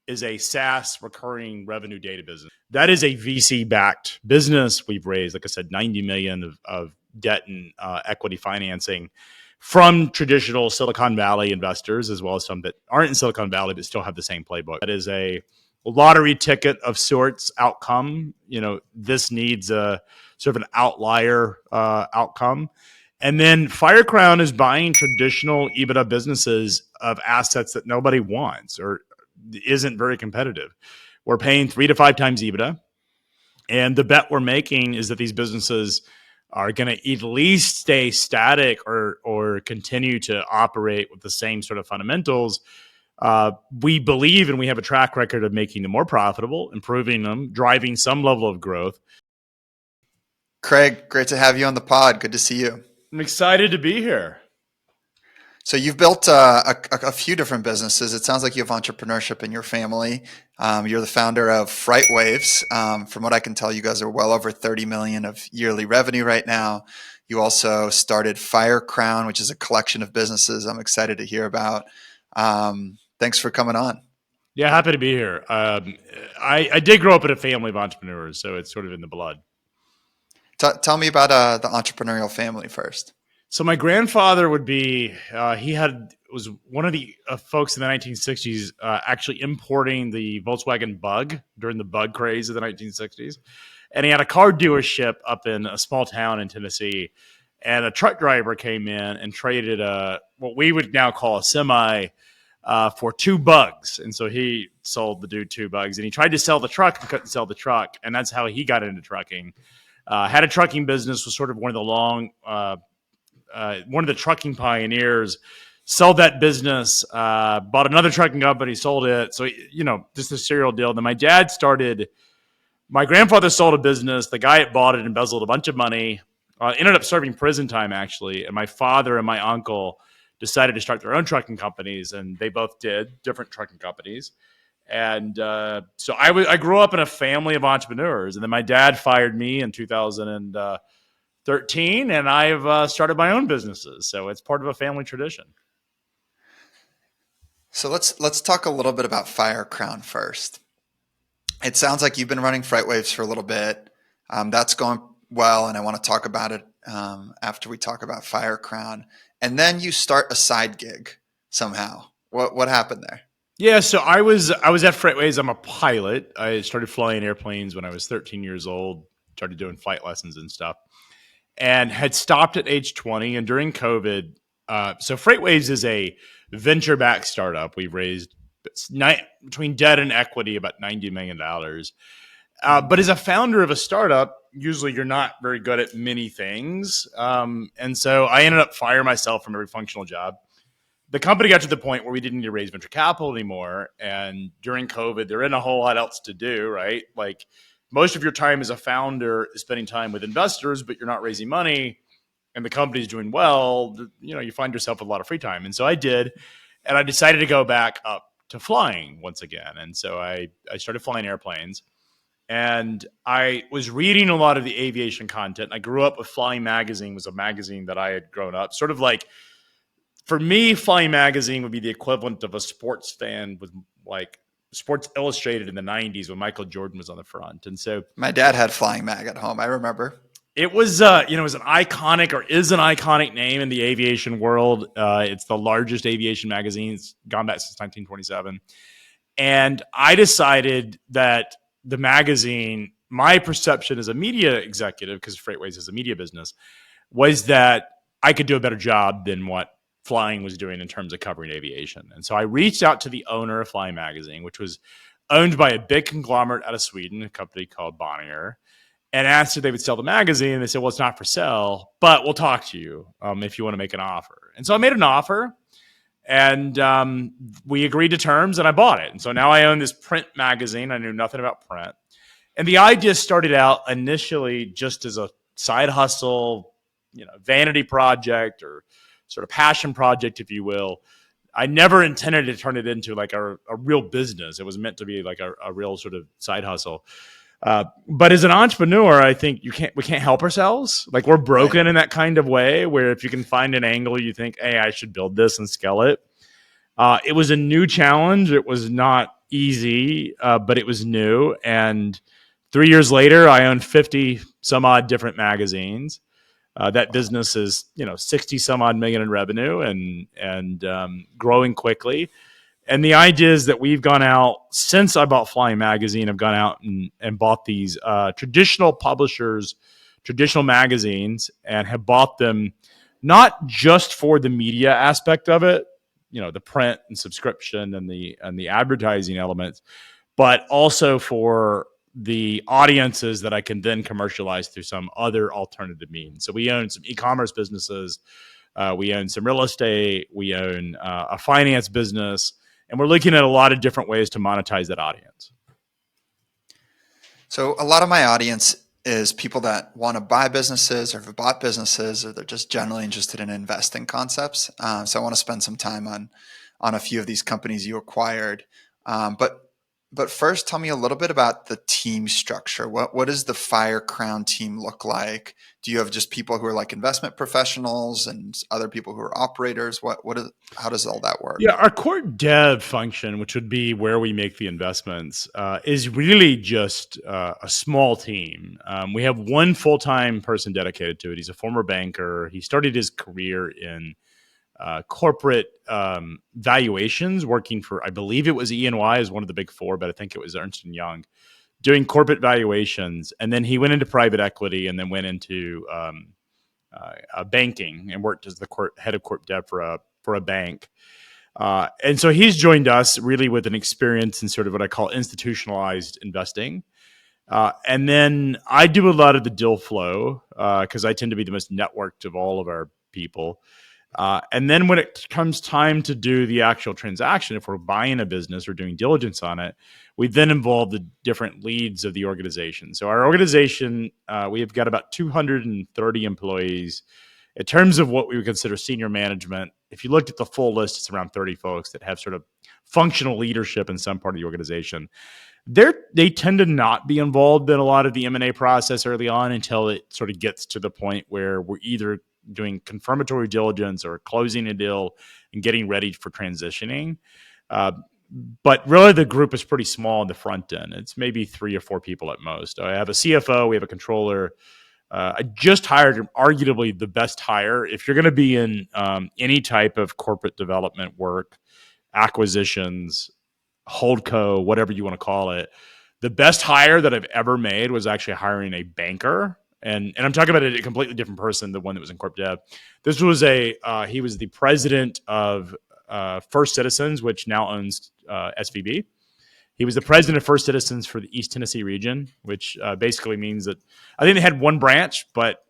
is a SaaS recurring revenue data business. That is a VC-backed business. We've raised, like I said, $90 million of debt and equity financing from traditional Silicon Valley investors, as well as some that aren't in Silicon Valley but still have the same playbook. That is a lottery ticket of sorts outcome. This needs a sort of an outlier outcome. And then Firecrown is buying traditional EBITDA businesses of assets that nobody wants or isn't very competitive. We're paying 3 to 5 times EBITDA. And the bet we're making is that these businesses are going to at least stay static or continue to operate with the same sort of fundamentals. We believe, and we have a track record of making them more profitable, improving them, driving some level of growth. Craig, great to have you on the pod. Good to see you. I'm excited to be here. So you've built a few different businesses. It sounds like you have entrepreneurship in your family. You're the founder of FreightWaves. From what I can tell, you guys are well over 30 million of yearly revenue right now. You also started Firecrown, which is a collection of businesses I'm excited to hear about. Thanks for coming on. Yeah, happy to be here. I did grow up in a family of entrepreneurs, so it's sort of in the blood. Tell me about the entrepreneurial family first. So my grandfather would be, was one of the folks in the 1960s actually importing the Volkswagen Bug during the Bug craze of the 1960s. And he had a car dealership up in a small town in Tennessee. And a truck driver came in and traded what we would now call a semi for 2 bugs. And so he sold the dude 2 bugs. And he tried to sell the truck and couldn't sell the truck. And that's how he got into trucking. Had a trucking business, was sort of one of the trucking pioneers, sold that business, bought another trucking company, sold it. So, just a serial deal. Then my grandfather sold a business. The guy that bought it embezzled a bunch of money, ended up serving prison time actually. And my father and my uncle decided to start their own trucking companies, and they both did different trucking companies. And so I grew up in a family of entrepreneurs, and then my dad fired me in 2013, and I've started my own businesses. So it's part of a family tradition. So let's talk a little bit about Firecrown first. It sounds like you've been running FreightWaves for a little bit. That's going well, and I want to talk about it after we talk about Firecrown. And then you start a side gig somehow. What happened there? Yeah, so I was at FreightWaves. I'm a pilot. I started flying airplanes when I was 13 years old, started doing flight lessons and stuff, and had stopped at age 20. And during COVID, so FreightWaves is a venture-backed startup. We've raised between debt and equity about $90 million. But as a founder of a startup, usually you're not very good at many things. And so I ended up firing myself from every functional job. The company got to the point where we didn't need to raise venture capital anymore. And during COVID, there isn't a whole lot else to do, right? Like most of your time as a founder is spending time with investors, but you're not raising money and the company's doing well. You find yourself with a lot of free time. And so I did. And I decided to go back up to flying once again. And so I started flying airplanes. And I was reading a lot of the aviation content. I grew up with Flying Magazine, was a magazine that I had grown up. Sort of like, for me, Flying Magazine would be the equivalent of a sports fan with like Sports Illustrated in the 90s when Michael Jordan was on the front. And so my dad had Flying Mag at home. I remember. It was, it was an iconic or is an iconic name in the aviation world. It's the largest aviation magazine. It's gone back since 1927. And I decided that the magazine, my perception as a media executive, because FreightWaves is a media business, was that I could do a better job than what Flying was doing in terms of covering aviation. And so I reached out to the owner of Flying Magazine, which was owned by a big conglomerate out of Sweden, a company called Bonnier, and asked if they would sell the magazine. They said, well, it's not for sale, but we'll talk to you if you want to make an offer. And so I made an offer, and we agreed to terms, and I bought it. And so now I own this print magazine. I knew nothing about print. And the idea started out initially just as a side hustle, vanity project or sort of passion project, if you will. I never intended to turn it into like a real business. It was meant to be like a real sort of side hustle. But as an entrepreneur, I think we can't help ourselves. Like we're broken in that kind of way where if you can find an angle, you think, hey, I should build this and scale it. It was a new challenge. It was not easy, but it was new. And 3 years later, I owned 50 some odd different magazines. That business is 60 some odd million in revenue and growing quickly. And the idea is that we've gone out since I bought Flying Magazine. I've gone out and bought these traditional publishers, traditional magazines, and have bought them not just for the media aspect of it, the print and subscription and the advertising elements, but also for the audiences that I can then commercialize through some other alternative means. So we own some e-commerce businesses, we own some real estate, we own a finance business, and we're looking at a lot of different ways to monetize that audience. So a lot of my audience is people that want to buy businesses or have bought businesses, or they're just generally interested in investing concepts. So I want to spend some time on a few of these companies you acquired. But first, tell me a little bit about the team structure. What does the Fire Crown team look like? Do you have just people who are like investment professionals and other people who are operators? How does all that work? Yeah, our corp dev function, which would be where we make the investments, is really just a small team. We have one full-time person dedicated to it. He's a former banker. He started his career in corporate valuations, working for, I believe it was E&Y as one of the big four, but I think it was Ernst & Young, doing corporate valuations. And then he went into private equity and then went into banking and worked as the head of corp dev for a bank. And so he's joined us really with an experience in sort of what I call institutionalized investing. And then I do a lot of the deal flow because I tend to be the most networked of all of our people. And then when it comes time to do the actual transaction, if we're buying a business or doing diligence on it, we then involve the different leads of the organization. So our organization, we have got about 230 employees. In terms of what we would consider senior management, if you looked at the full list, it's around 30 folks that have sort of functional leadership in some part of the organization. They tend to not be involved in a lot of the M&A process early on until it sort of gets to the point where we're either doing confirmatory diligence or closing a deal and getting ready for transitioning. But really the group is pretty small in the front end. It's maybe 3 or 4 people at most. I have a CFO, we have a controller. I just hired arguably the best hire. If you're going to be in any type of corporate development work, acquisitions, holdco, whatever you want to call it, the best hire that I've ever made was actually hiring a banker. And I'm talking about a completely different person, the one that was in Corp Dev. This was he was the president of First Citizens, which now owns SVB. He was the president of First Citizens for the East Tennessee region, which basically means that I think they had one branch, but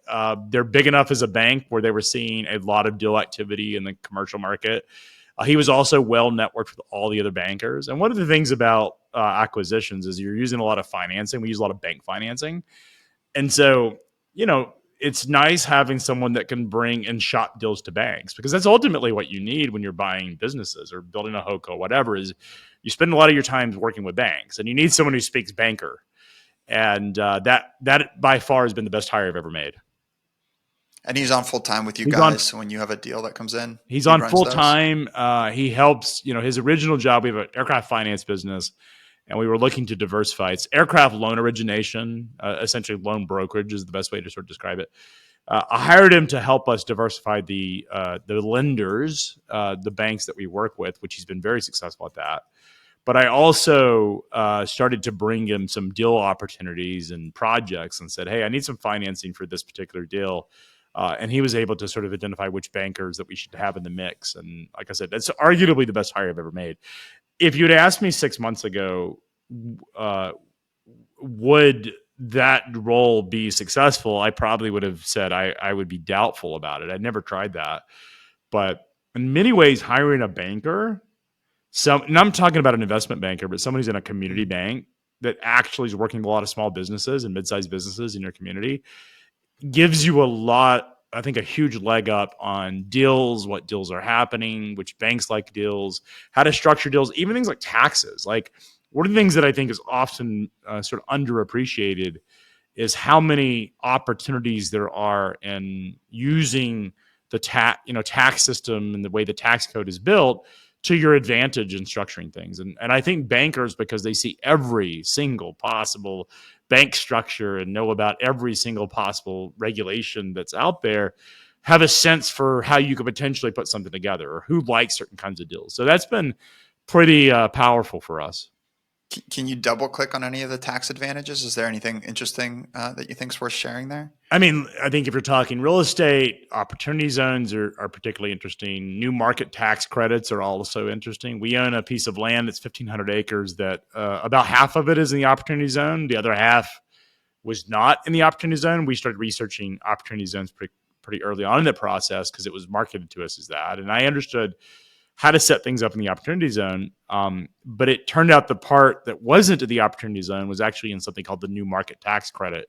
they're big enough as a bank where they were seeing a lot of deal activity in the commercial market. He was also well networked with all the other bankers. And one of the things about acquisitions is you're using a lot of financing. We use a lot of bank financing. And so, it's nice having someone that can bring and shop deals to banks, because that's ultimately what you need when you're buying businesses or building a HOCO, whatever, is you spend a lot of your time working with banks and you need someone who speaks banker. And that by far has been the best hire I've ever made. And he's on full time with you guys. So when you have a deal that comes in, he's on full time. He helps, his original job, we have an aircraft finance business, and we were looking to diversify. It's aircraft loan origination, essentially loan brokerage is the best way to sort of describe it. I hired him to help us diversify the lenders, the banks that we work with, which he's been very successful at that. But I also started to bring him some deal opportunities and projects and said, hey, I need some financing for this particular deal. And he was able to sort of identify which bankers that we should have in the mix. And like I said, that's arguably the best hire I've ever made. If you'd asked me 6 months ago, would that role be successful, I probably would have said I would be doubtful about it. I'd never tried that. But in many ways, hiring a banker, and I'm talking about an investment banker, but someone who's in a community bank that actually is working with a lot of small businesses and mid-sized businesses in your community, gives you I think a huge leg up on deals, what deals are happening, which banks like deals, how to structure deals, even things like taxes. Like, one of the things that I think is often sort of underappreciated is how many opportunities there are in using the tax system and the way the tax code is built to your advantage in structuring things. And I think bankers, because they see every single possible bank structure and know about every single possible regulation that's out there, have a sense for how you could potentially put something together or who likes certain kinds of deals. So that's been pretty powerful for us. Can you double click on any of the tax advantages? Is there anything interesting that you think is worth sharing there? I mean, I think if you're talking real estate, opportunity zones are particularly interesting. New market tax credits are also interesting. We own a piece of land that's 1,500 acres that about half of it is in the opportunity zone. The other half was not in the opportunity zone. We started researching opportunity zones pretty early on in the process because it was marketed to us as that. And I understood how to set things up in the opportunity zone. But it turned out the part that wasn't in the opportunity zone was actually in something called the new market tax credit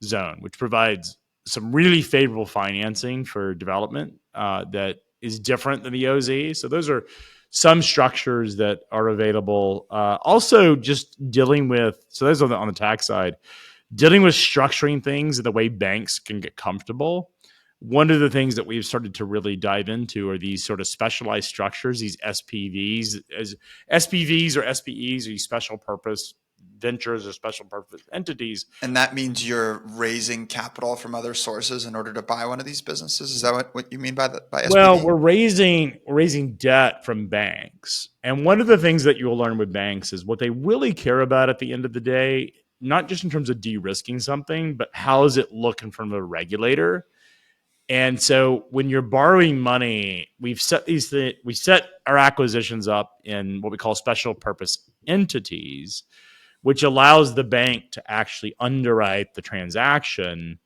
zone, which provides some really favorable financing for development that is different than the OZ. So those are some structures that are available. Also, just dealing with, so those on the tax side, dealing with structuring things the way banks can get comfortable. One of the things that we've started to really dive into are these sort of specialized structures, these SPVs, as SPVs or SPEs, these special purpose ventures or special purpose entities. And that means you're raising capital from other sources in order to buy one of these businesses. Is that what you mean by SPV? Well, we're raising debt from banks. And one of the things that you'll learn with banks is what they really care about at the end of the day, not just in terms of de-risking something, but how does it look in front of a regulator? And so when you're borrowing money, we set our acquisitions up in what we call special purpose entities, which allows the bank to actually underwrite the transaction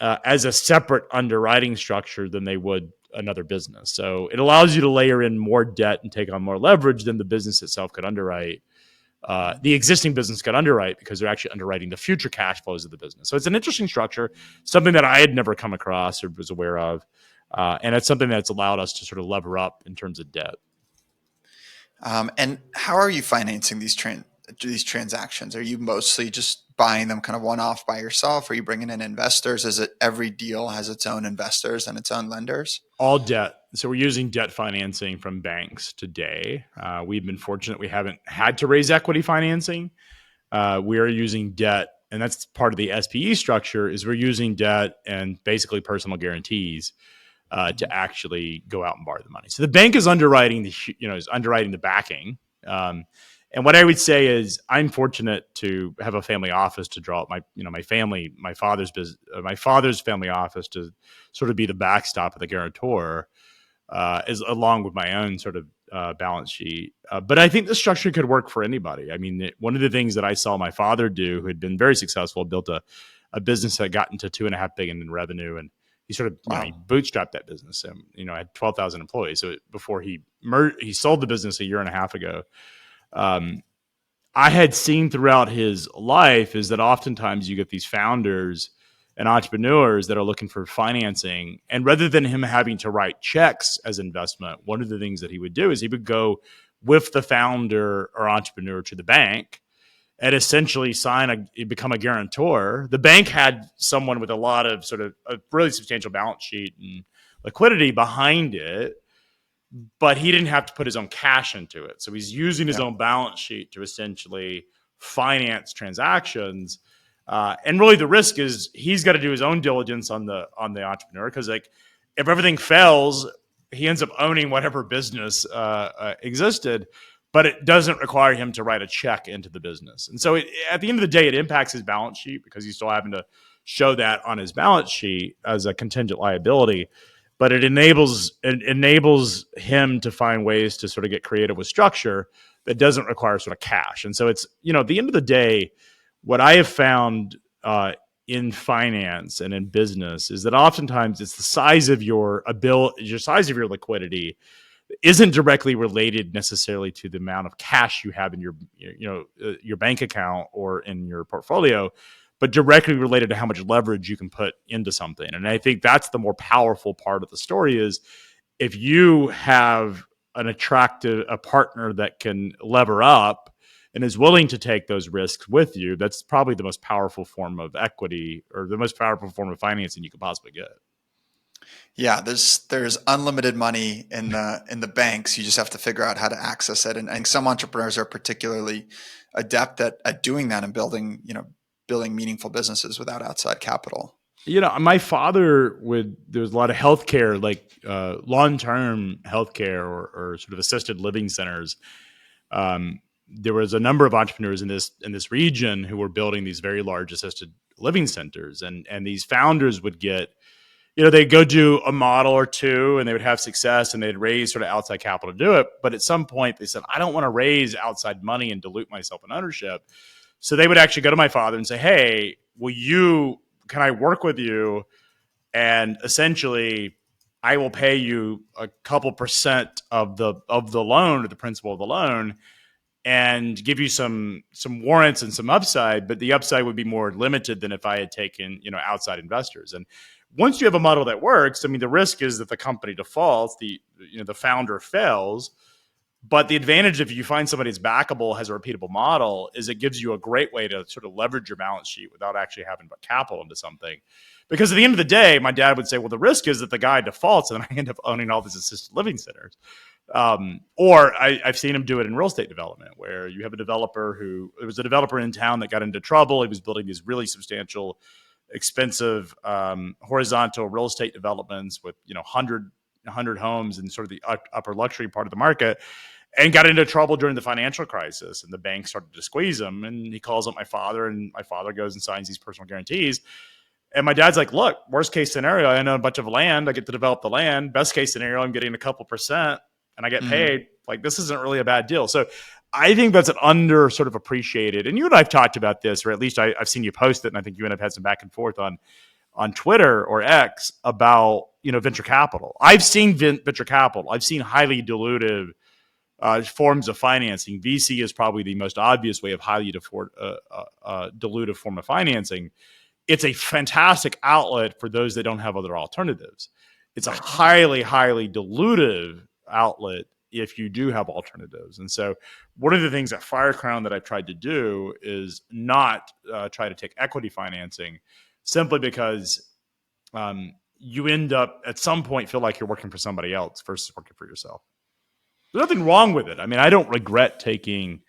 as a separate underwriting structure than they would another business. So it allows you to layer in more debt and take on more leverage than the business itself could underwrite. The existing business could underwrite because they're actually underwriting the future cash flows of the business. So it's an interesting structure, something that I had never come across or was aware of. And it's something that's allowed us to sort of lever up in terms of debt. And how are you financing these transactions? Are you mostly just buying them kind of one-off by yourself? Are you bringing in investors? Is it every deal has its own investors and its own lenders? All debt. So we're using debt financing from banks today. We've been fortunate we haven't had to raise equity financing. We are using debt, and that's part of the SPE structure, is we're using debt and basically personal guarantees to actually go out and borrow the money. So the bank is underwriting the backing. And what I would say is, I'm fortunate to have a family office to draw up my father's family office to sort of be the backstop of the guarantor, along with my own sort of balance sheet. But I think the structure could work for anybody. I mean, one of the things that I saw my father do, who had been very successful, built a business that got into $2.5 billion in revenue, and he sort of he bootstrapped that business. And had 12,000 employees. So before he sold the business a year and a half ago. I had seen throughout his life is that oftentimes you get these founders and entrepreneurs that are looking for financing. And rather than him having to write checks as investment, one of the things that he would do is he would go with the founder or entrepreneur to the bank and essentially become a guarantor. The bank had someone with a lot of sort of a really substantial balance sheet and liquidity behind it, but he didn't have to put his own cash into it. So he's using his own balance sheet to essentially finance transactions. And really the risk is he's got to do his own diligence on the entrepreneur, because if everything fails, he ends up owning whatever business existed, but it doesn't require him to write a check into the business. And so at the end of the day, it impacts his balance sheet because he's still having to show that on his balance sheet as a contingent liability. But it enables him to find ways to sort of get creative with structure that doesn't require sort of cash. And so it's, at the end of the day, what I have found in finance and in business is that oftentimes it's the size of your size of your liquidity isn't directly related necessarily to the amount of cash you have in your bank account or in your portfolio, but directly related to how much leverage you can put into something. And I think that's the more powerful part of the story is if you have a partner that can lever up and is willing to take those risks with you, that's probably the most powerful form of equity or the most powerful form of financing you could possibly get. Yeah, there's unlimited money in the banks. You just have to figure out how to access it. And some entrepreneurs are particularly adept at doing that and building meaningful businesses without outside capital. My father there's a lot of healthcare, like long-term healthcare or sort of assisted living centers. There was a number of entrepreneurs in this region who were building these very large assisted living centers, and these founders would get, they'd go do a model or two and they would have success and they'd raise sort of outside capital to do it. But at some point they said, I don't want to raise outside money and dilute myself in ownership. So they would actually go to my father and say, hey, can I work with you? And essentially I will pay you a couple percent of the loan, or the principal of the loan, and give you some warrants and some upside, but the upside would be more limited than if I had taken, outside investors. And once you have a model that works, I mean, the risk is that the company defaults, the founder fails. But the advantage, if you find somebody that's backable, has a repeatable model, is it gives you a great way to sort of leverage your balance sheet without actually having to put capital into something. Because at the end of the day, my dad would say, well, the risk is that the guy defaults and I end up owning all these assisted living centers. I've seen him do it in real estate development, where you have there was a developer in town that got into trouble. He was building these really substantial, expensive horizontal real estate developments with 100 homes in sort of the upper luxury part of the market, and got into trouble during the financial crisis. And the bank started to squeeze him. And he calls up my father, and my father goes and signs these personal guarantees. And my dad's like, look, worst case scenario, I own a bunch of land. I get to develop the land. Best case scenario, I'm getting a couple percent and I get paid. Like, this isn't really a bad deal. So I think that's an under sort of appreciated. And you and I have talked about this, or at least I've seen you post it. And I think you and I've had some back and forth on Twitter or X about, venture capital. I've seen venture capital. I've seen highly dilutive forms of financing. VC is probably the most obvious way of highly dilutive form of financing. It's a fantastic outlet for those that don't have other alternatives. It's a highly, highly dilutive outlet if you do have alternatives. And so one of the things at Firecrown that I've tried to do is not try to take equity financing, simply because you end up at some point feel like you're working for somebody else versus working for yourself. There's nothing wrong with it. I mean, I don't regret taking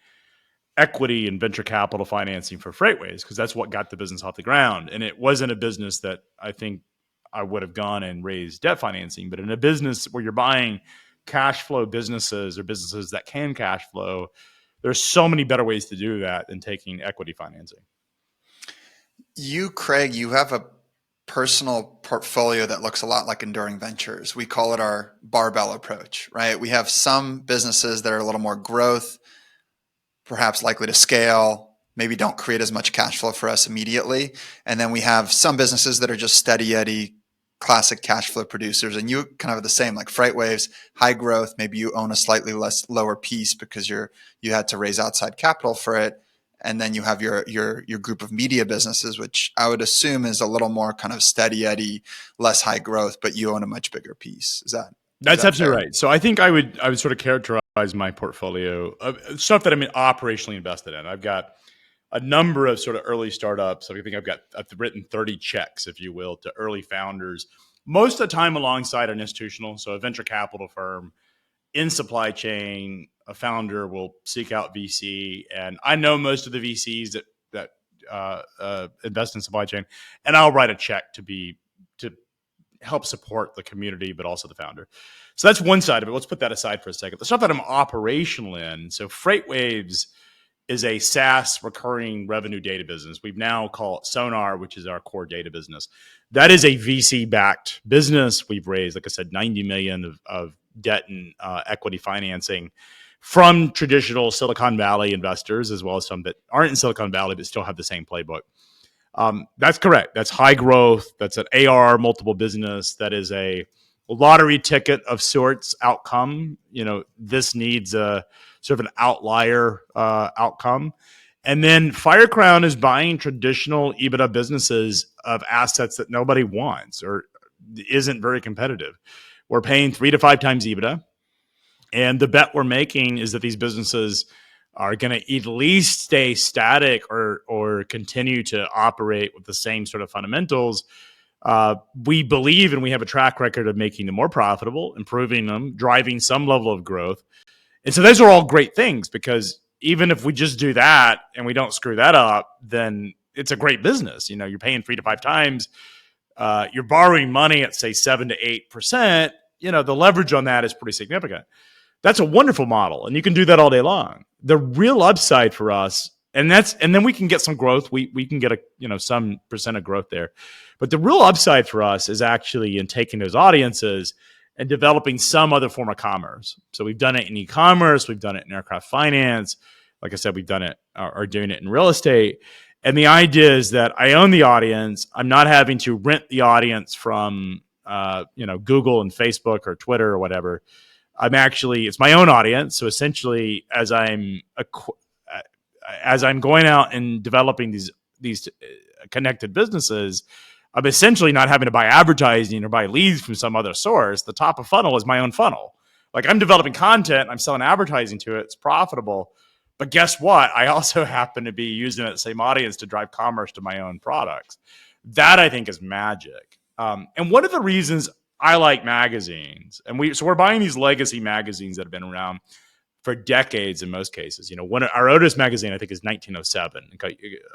equity and venture capital financing for Freightways, because that's what got the business off the ground. And it wasn't a business that I think I would have gone and raised debt financing. But in a business where you're buying cash flow businesses, or businesses that can cash flow, there's so many better ways to do that than taking equity financing. Craig, you have a personal portfolio that looks a lot like Enduring Ventures. We call it our barbell approach, right? We have some businesses that are a little more growth, perhaps likely to scale, maybe don't create as much cash flow for us immediately. And then we have some businesses that are just steady Eddie, classic cash flow producers. And you kind of have the same, like Freightways, high growth. Maybe you own a slightly lower piece because you had to raise outside capital for it. And then you have your group of media businesses, which I would assume is a little more kind of steady Eddie, less high growth, but you own a much bigger piece. That's absolutely right. So I think I would sort of characterize my portfolio of stuff that I'm operationally invested in. I've got a number of sort of early startups. I think I've written 30 checks, if you will, to early founders, most of the time alongside an institutional. So a venture capital firm in supply chain, a founder will seek out VC, and I know most of the VCs that invest in supply chain, and I'll write a check to help support the community, but also the founder. So that's one side of it. Let's put that aside for a second. The stuff that I'm operational in. So Freightwaves is a SaaS recurring revenue data business. We've now called it Sonar, which is our core data business. That is a VC-backed business. We've raised, like I said, $90 million of debt and equity financing from traditional Silicon Valley investors, as well as some that aren't in Silicon Valley but still have the same playbook. That's correct. That's high growth. That's an AR multiple business. That is a lottery ticket of sorts outcome. This needs a sort of an outlier outcome. And then Firecrown is buying traditional EBITDA businesses of assets that nobody wants or isn't very competitive. We're paying 3 to 5 times EBITDA. And the bet we're making is that these businesses are going to at least stay static or continue to operate with the same sort of fundamentals We believe and we have a track record of making them more profitable, improving them, driving some level of growth. And so those are all great things, because even if we just do that and we don't screw that up, then it's a great business. You're paying 3 to 5 times. You're borrowing money at, say, 7 to 8%. The leverage on that is pretty significant. That's a wonderful model, and you can do that all day long. The real upside for us, and then we can get some growth. We can get some percent of growth there. But the real upside for us is actually in taking those audiences and developing some other form of commerce. So we've done it in e-commerce, we've done it in aircraft finance. Like I said, we've done it or doing it in real estate. And the idea is that I own the audience. I'm not having to rent the audience from Google and Facebook or Twitter or whatever. It's my own audience. So essentially, as I'm going out and developing these connected businesses, I'm essentially not having to buy advertising or buy leads from some other source. The top of funnel is my own funnel. Like, I'm developing content, I'm selling advertising to it, it's profitable. But guess what? I also happen to be using that same audience to drive commerce to my own products. That, I think, is magic. And one of the reasons I like magazines, and we're buying these legacy magazines that have been around for decades in most cases. Our oldest magazine, I think, is 1907,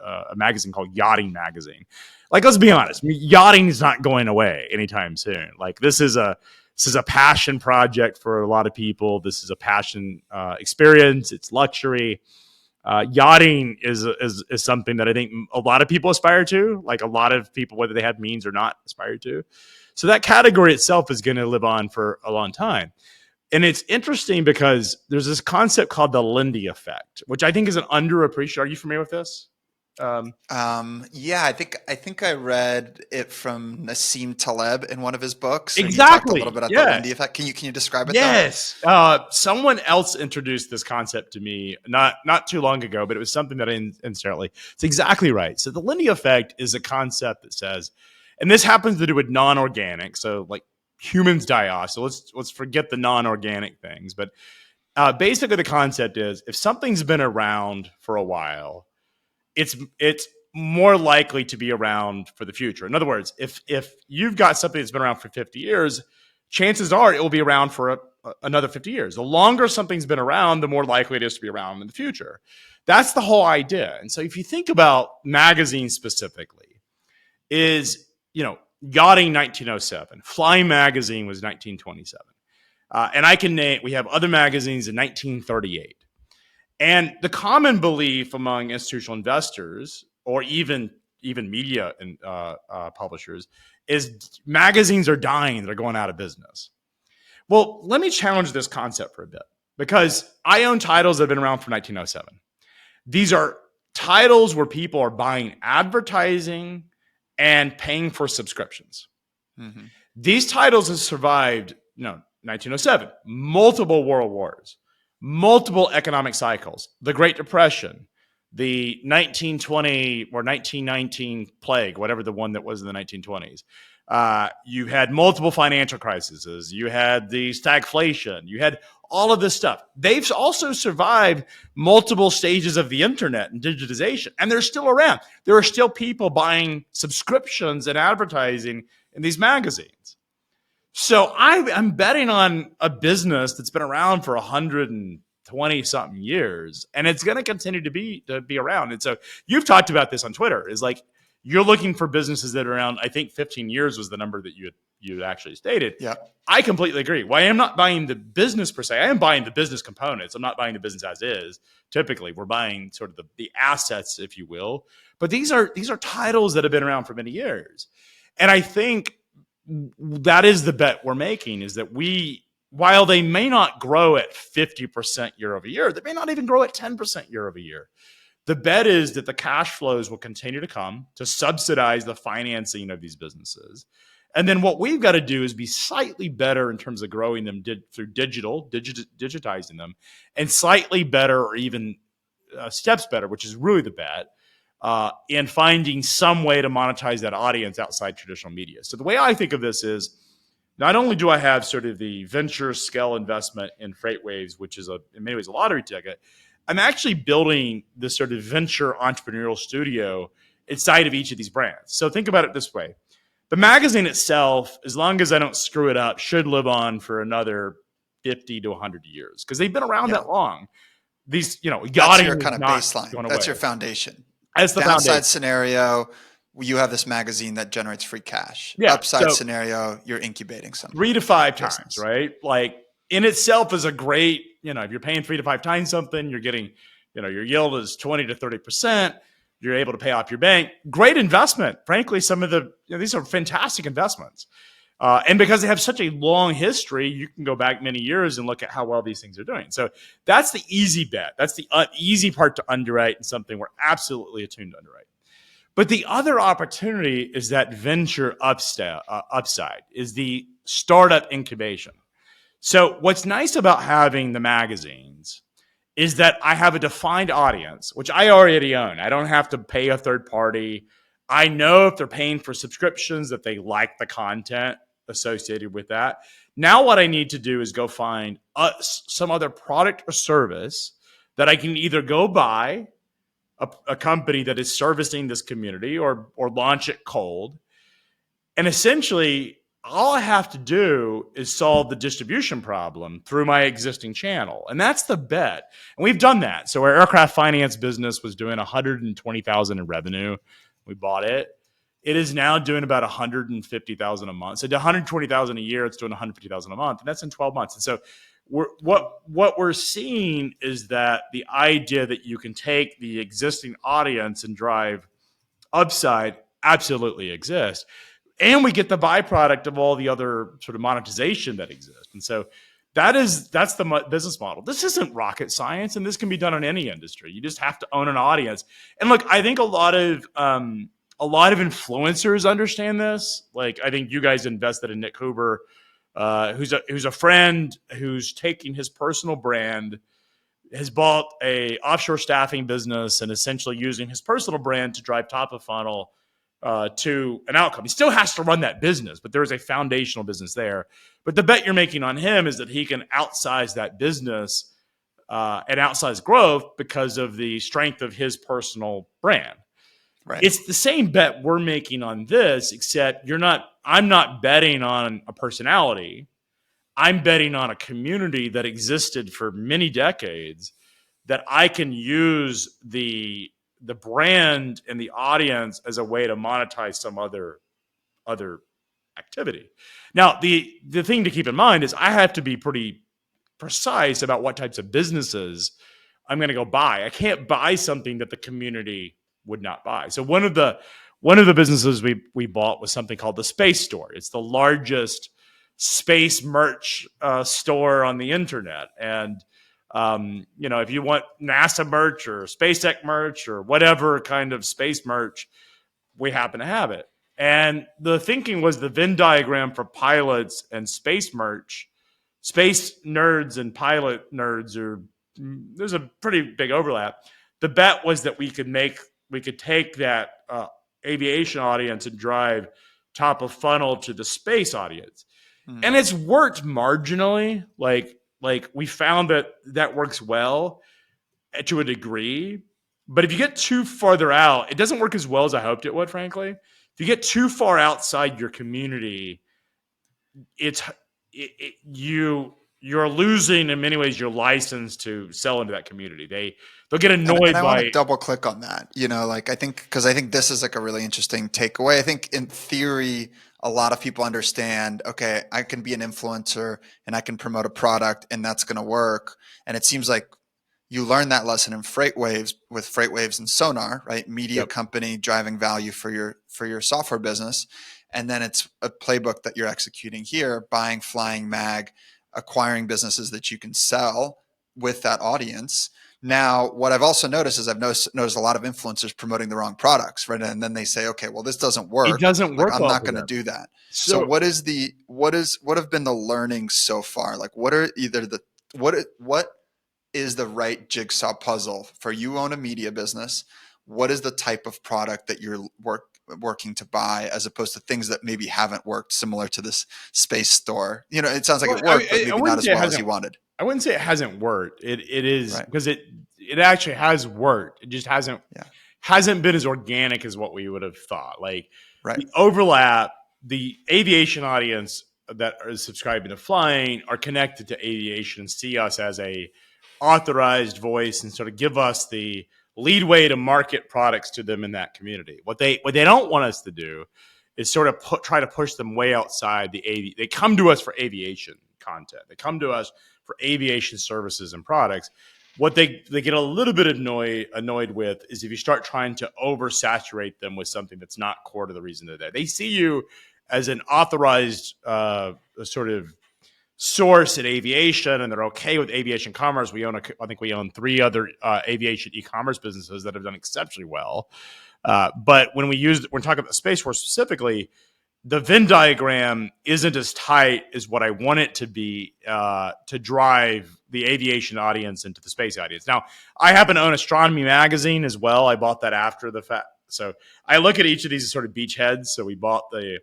a magazine called Yachting Magazine. Like, let's be honest, yachting is not going away anytime soon. Like, this is a passion project for a lot of people. This is a passion experience. It's luxury. Yachting is something that I think a lot of people aspire to. Like, a lot of people, whether they have means or not, aspire to. So that category itself is going to live on for a long time. And it's interesting because there's this concept called the Lindy effect, which I think is an underappreciated. Are you familiar with this? Yeah, I think I read it from Nassim Taleb in one of his books. Exactly. And he talked a little bit about the Lindy effect. Can you describe it? Yes. Someone else introduced this concept to me not too long ago, but it was something that I instantly. It's exactly right. So the Lindy effect is a concept that says, and this happens to do with non-organic. So like, humans die off. So let's forget the non-organic things. But basically, the concept is, if something's been around for a while, it's more likely to be around for the future. In other words, if you've got something that's been around for 50 years, chances are it will be around for another 50 years. The longer something's been around, the more likely it is to be around in the future. That's the whole idea. And so if you think about magazines specifically, Yachting 1907, Flying Magazine was 1927. And I can name, we have other magazines in 1938. And the common belief among institutional investors, or even media and publishers, is magazines are dying, they're going out of business. Well, let me challenge this concept for a bit, because I own titles that have been around from 1907. These are titles where people are buying advertising and paying for subscriptions. Mm-hmm. These titles have survived, 1907, multiple world wars, multiple economic cycles, the Great Depression, the 1920 or 1919 plague, whatever the one that was in the 1920s. You had multiple financial crises. You had the stagflation. You had all of this stuff. They've also survived multiple stages of the internet and digitization, and they're still around. There are still people buying subscriptions and advertising in these magazines. So I'm betting on a business that's been around for 120 something years, and it's going to continue to be around. And so you've talked about this on Twitter, is like, you're looking for businesses that are around, I think 15 years was the number that you actually stated. Yeah. I completely agree. Well, I am not buying the business per se. I am buying the business components. I'm not buying the business as is. Typically, we're buying sort of the assets, if you will. But these are titles that have been around for many years. And I think that is the bet we're making, is that while they may not grow at 50% year over year, they may not even grow at 10% year over year. The bet is that the cash flows will continue to come to subsidize the financing of these businesses. And then what we've got to do is be slightly better in terms of growing them through digitizing them, and slightly better, or even steps better, which is really the bet, in finding some way to monetize that audience outside traditional media. So the way I think of this is, not only do I have sort of the venture scale investment in FreightWaves, which is in many ways a lottery ticket, I'm actually building this sort of venture entrepreneurial studio inside of each of these brands. So think about it this way. The magazine itself, as long as I don't screw it up, should live on for another 50 to 100 years because they've been around Yeah. that long. These, That's your yachting is kind of not baseline. going That's away. your foundation. That's the Downside foundation. scenario, you have this magazine that generates free cash. Yeah. Upside So scenario, you're incubating some 3 to 5 times, business. right? Like in itself is a great, if you're paying 3 to 5 times something, you're getting, your yield is 20 to 30%. You're able to pay off your bank. Great investment. Frankly, some of these are fantastic investments. And because they have such a long history, you can go back many years and look at how well these things are doing. So that's the easy bet. That's the easy part to underwrite and something we're absolutely attuned to underwrite. But the other opportunity is that venture upside, is the startup incubation. So what's nice about having the magazines is that I have a defined audience, which I already own. I don't have to pay a third party. I know if they're paying for subscriptions that they like the content associated with that. Now what I need to do is go find some other product or service that I can either go buy a company that is servicing this community or launch it cold. And essentially, all I have to do is solve the distribution problem through my existing channel. And that's the bet. And we've done that. So our aircraft finance business was doing 120,000 in revenue. We bought it. It is now doing about 150,000 a month. So 120,000 a year, it's doing 150,000 a month. And that's in 12 months. And so what we're seeing is that the idea that you can take the existing audience and drive upside absolutely exists. And we get the byproduct of all the other sort of monetization that exists. And so that's the business model. This isn't rocket science, and this can be done in any industry. You just have to own an audience. And look, I think a lot of influencers understand this. Like, I think you guys invested in Nick Huber, who's a friend who's taking his personal brand, has bought a offshore staffing business, and essentially using his personal brand to drive top of funnel to an outcome. He still has to run that business, but there is a foundational business there. But the bet you're making on him is that he can outsize that business and outsize growth because of the strength of his personal brand. Right. It's the same bet we're making on this, except I'm not betting on a personality. I'm betting on a community that existed for many decades that I can use the brand and the audience as a way to monetize some other activity. Now, the thing to keep in mind is I have to be pretty precise about what types of businesses I'm going to go buy. I can't buy something that the community would not buy. So one of the businesses we bought was something called the Space Store. It's the largest space merch store on the internet. And if you want NASA merch or SpaceX merch or whatever kind of space merch, we happen to have it. And the thinking was the Venn diagram for pilots and space merch, space nerds and pilot nerds there's a pretty big overlap. The bet was that we could take that aviation audience and drive top of funnel to the space audience. And it's worked marginally. Like we found that works well to a degree. But if you get too farther out, it doesn't work as well as I hoped it would, frankly. If you get too far outside your community, you're losing in many ways your license to sell into that community. They'll get annoyed and I by want to double click on that. I think this is like a really interesting takeaway. I think in theory, a lot of people understand, okay, I can be an influencer and I can promote a product and that's going to work. And it seems like you learned that lesson in FreightWaves with FreightWaves and Sonar, right? Media company driving value for your software business. And then it's a playbook that you're executing here, buying Flying Mag, acquiring businesses that you can sell with that audience. Now, what I've also noticed is I've noticed a lot of influencers promoting the wrong products, right? And then they say, okay, well, this doesn't work. It doesn't work. I'm not going to do that. So what have been the learnings so far? Like what is the right jigsaw puzzle for you own a media business? What is the type of product that you're working to buy as opposed to things that maybe haven't worked, similar to this space store? It sounds like it worked, but maybe not as well as you wanted. I wouldn't say it hasn't worked. It is because it actually has worked. It just hasn't been as organic as what we would have thought. Like the overlap the aviation audience that is subscribing to flying are connected to aviation and see us as a authorized voice and sort of give us the leadway to market products to them in that community. What they don't want us to do is sort of try to push them way outside the They come to us for aviation content. They come to us for aviation services and products. What they get a little bit annoyed with is if you start trying to oversaturate them with something that's not core to the reason they're there. They see you as an authorized sort of source in aviation, and they're okay with aviation commerce. I think we own 3 other aviation e-commerce businesses that have done exceptionally well. But when we're talking about Space Force specifically, the Venn diagram isn't as tight as what I want it to be to drive the aviation audience into the space audience. Now, I happen to own Astronomy Magazine as well. I bought that after the fact. So I look at each of these as sort of beachheads. So we bought the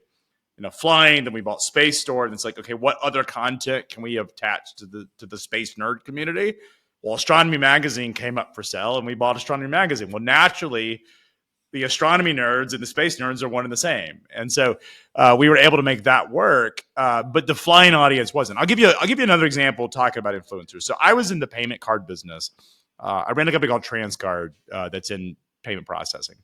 flying, then we bought Space Store, and it's like, okay, what other content can we attach to the space nerd community? Well, Astronomy Magazine came up for sale, and we bought Astronomy Magazine. Well, naturally, the astronomy nerds and the space nerds are one and the same, and so we were able to make that work. But the flying audience wasn't. I'll give you another example talking about influencers. So I was in the payment card business. I ran a company called Transcard that's in payment processing,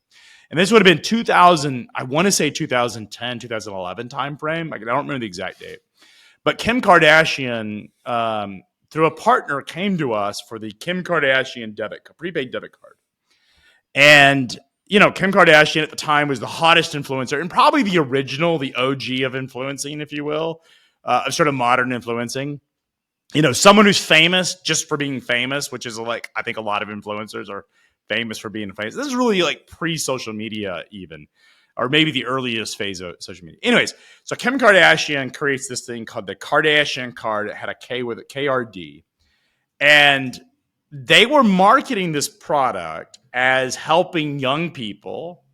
and this would have been 2000. I want to say 2010, 2011 timeframe. I don't remember the exact date, but Kim Kardashian, through a partner, came to us for the Kim Kardashian prepaid debit card, and Kim Kardashian at the time was the hottest influencer and probably the OG of influencing, if you will, of sort of modern influencing. Someone who's famous just for being famous, which is like, I think a lot of influencers are famous for being famous. This is really like pre-social media even, or maybe the earliest phase of social media. Anyways, so Kim Kardashian creates this thing called the Kardashian card. It had a K with a KRD. And they were marketing this product as helping young people,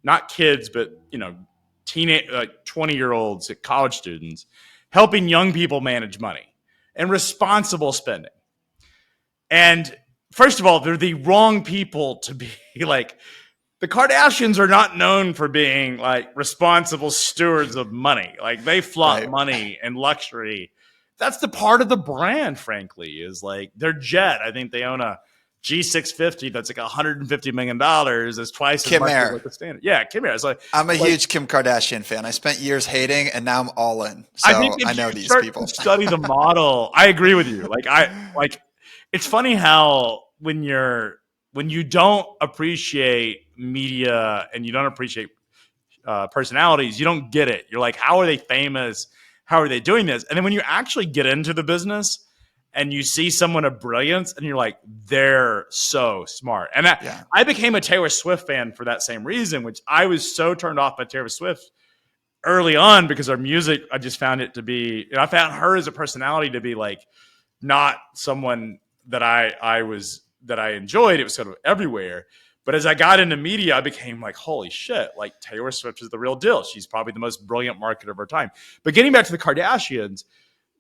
not kids, but teenage 20-year-olds, college students, helping young people manage money and responsible spending. And first of all, they're the wrong people to be like. The Kardashians are not known for being like responsible stewards of money. Like they flaunt money and luxury. That's the part of the brand, frankly, is like their jet. I think they own a G650 that's like $150 million. That's twice as much as like the standard. Yeah, Kim Air. It's like, I'm a huge Kim Kardashian fan. I spent years hating, and now I'm all in. So I know these people. Study the model. I agree with you. It's funny how when you don't appreciate media and you don't appreciate personalities, you don't get it. You're like, how are they famous? How are they doing this? And then when you actually get into the business and you see someone of brilliance and you're like, they're so smart. And I became a Taylor Swift fan for that same reason, which I was so turned off by Taylor Swift early on because her music, I just found it to be, I found her as a personality to be like, not someone that I enjoyed. It was sort of everywhere. But as I got into media, I became like, holy shit, like Taylor Swift is the real deal. She's probably the most brilliant marketer of her time. But getting back to the Kardashians,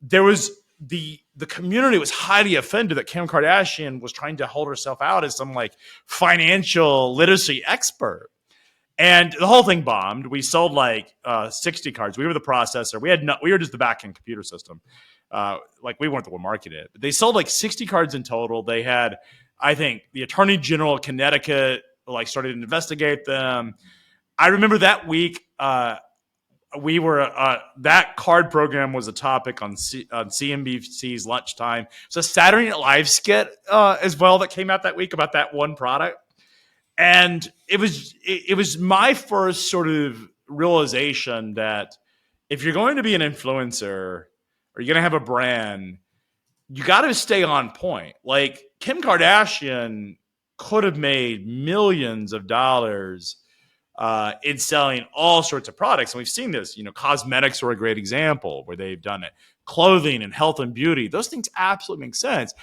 there was the community was highly offended that Kim Kardashian was trying to hold herself out as some like financial literacy expert. And the whole thing bombed. We sold like 60 cards. We were the processor. We were just the back-end computer system. Like we weren't the one marketing it. But they sold like 60 cards in total. They had, I think, the Attorney General of Connecticut like started to investigate them. I remember that week we were that card program was a topic on CNBC's lunchtime. So Saturday Night Live skit as well that came out that week about that one product. And it was my first sort of realization that if you're going to be an influencer or you're going to have a brand, you got to stay on point. Like Kim Kardashian could have made millions of dollars in selling all sorts of products. And we've seen this, cosmetics are a great example where they've done it. Clothing and health and beauty, those things absolutely make sense.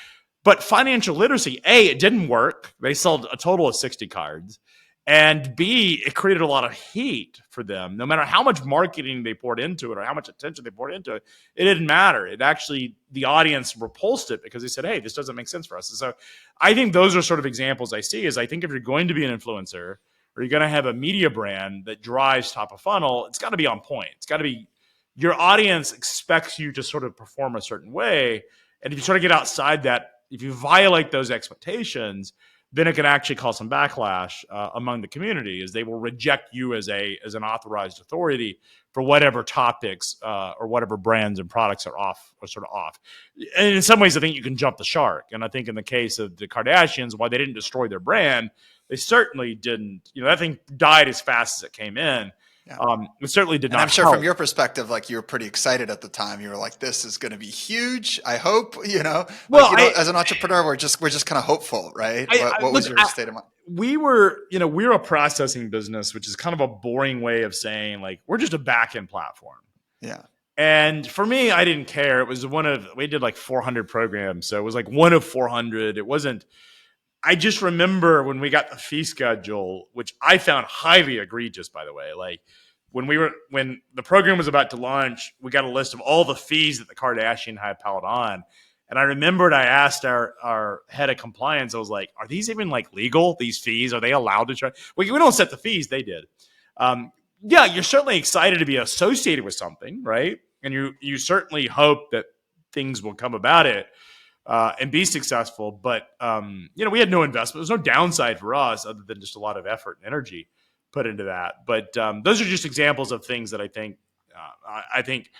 But financial literacy, A, it didn't work. They sold a total of 60 cards. And B, it created a lot of heat for them. No matter how much marketing they poured into it or how much attention they poured into it, it didn't matter. It actually, the audience repulsed it because they said, hey, this doesn't make sense for us. And so I think those are sort of examples I see is I think if you're going to be an influencer or you're going to have a media brand that drives top of funnel, it's got to be on point. It's got to be, your audience expects you to sort of perform a certain way. And if you sort of get outside that, if you violate those expectations, then it can actually cause some backlash among the community, as they will reject you as an authorized authority for whatever topics or whatever brands and products are off or sort of off. And in some ways, I think you can jump the shark. And I think in the case of the Kardashians, while they didn't destroy their brand, they certainly didn't. That thing died as fast as it came in. Yeah. It certainly did and not. I'm sure help. from your perspective, like, you were pretty excited at the time. You were like, "This is going to be huge." I hope, Well, as an entrepreneur, we're just kind of hopeful, right? What was your state of mind? We were a processing business, which is kind of a boring way of saying, like, we're just a back-end platform. Yeah. And for me, I didn't care. It was we did like 400 programs. So it was like one of 400. It wasn't, I just remember when we got the fee schedule, which I found highly egregious, by the way. Like, when the program was about to launch, we got a list of all the fees that the Kardashian had piled on. And I remembered I asked our head of compliance, I was like, are these even like legal, these fees? Are they allowed to charge? We don't set the fees, they did. Yeah, you're certainly excited to be associated with something, right? And you certainly hope that things will come about it and be successful. But we had no investment. There's no downside for us other than just a lot of effort and energy put into that. But those are just examples of things that I think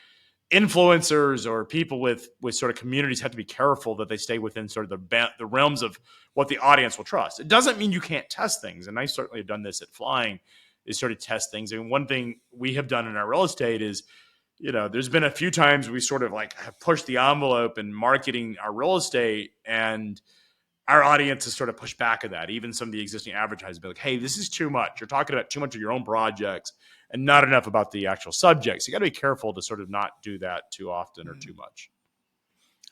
influencers or people with sort of communities have to be careful that they stay within sort of the realms of what the audience will trust. It doesn't mean you can't test things, and I certainly have done this at Flying, is sort of test things. And one thing we have done in our real estate is, there's been a few times we sort of like have pushed the envelope in marketing our real estate, and our audience has sort of pushed back at that. Even some of the existing advertisers be like, hey, this is too much. You're talking about too much of your own projects and not enough about the actual subjects. You got to be careful to sort of not do that too often or too much.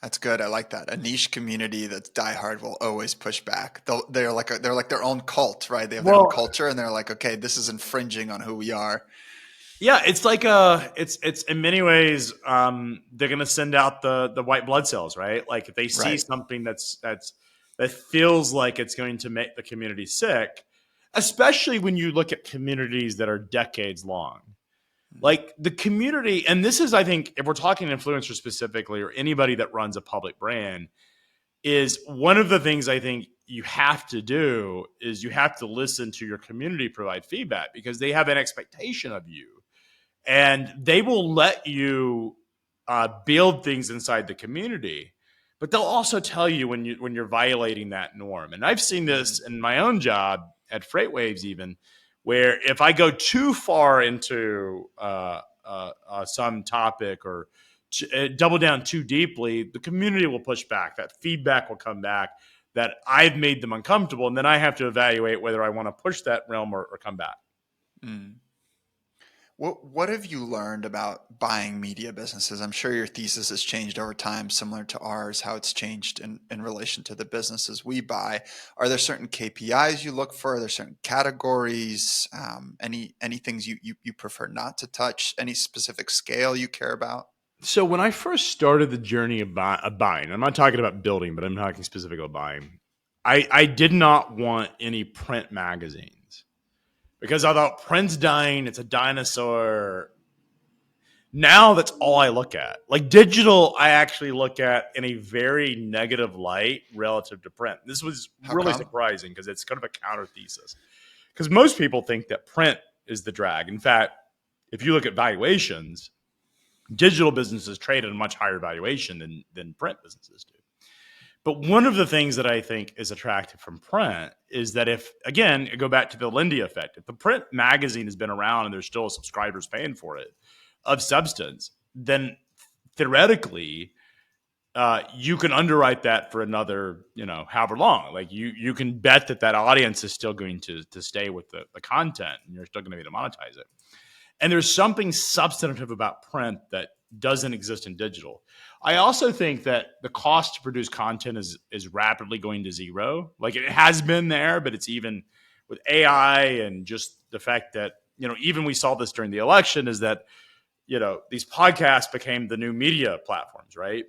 That's good. I like that. A niche community that's diehard will always puch back. They're like their own cult, right? They have their own culture, and they're like, okay, this is infringing on who we are. Yeah, it's like it's in many ways they're going to send out the white blood cells, right? Like if they see something that feels like it's going to make the community sick, especially when you look at communities that are decades long. Like the community, and this is, I think, if we're talking influencers specifically or anybody that runs a public brand, is one of the things I think you have to do is you have to listen to your community provide feedback, because they have an expectation of you. And they will let you build things inside the community, but they'll also tell you when you're violating that norm. And I've seen this in my own job at FreightWaves, even, where if I go too far into some topic or double down too deeply, the community will push back. That feedback will come back that I've made them uncomfortable, and then I have to evaluate whether I want to push that realm or come back. Mm. What have you learned about buying media businesses? I'm sure your thesis has changed over time, similar to ours, how it's changed in relation to the businesses we buy. Are there certain KPIs you look for? Are there certain categories? Any things you prefer not to touch? Any specific scale you care about? So when I first started the journey of buying, I'm not talking about building, but I'm talking specifically about buying, I did not want any print magazines. Because I thought print's dying, it's a dinosaur. Now that's all I look at. Like digital, I actually look at in a very negative light relative to print. This was really surprising because it's kind of a counter thesis. Because most people think that print is the drag. In fact, if you look at valuations, digital businesses trade at a much higher valuation than print businesses do. But one of the things that I think is attractive from print is that if, again, I go back to the Lindy effect, if the print magazine has been around and there's still subscribers paying for it of substance, then theoretically, you can underwrite that for another, however long. Like you can bet that audience is still going to stay with the content, and you're still going to be able to monetize it. And there's something substantive about print that doesn't exist in digital. I also think that the cost to produce content is rapidly going to zero. Like it has been there, but it's even with AI and just the fact that, even we saw this during the election, is that, these podcasts became the new media platforms, right?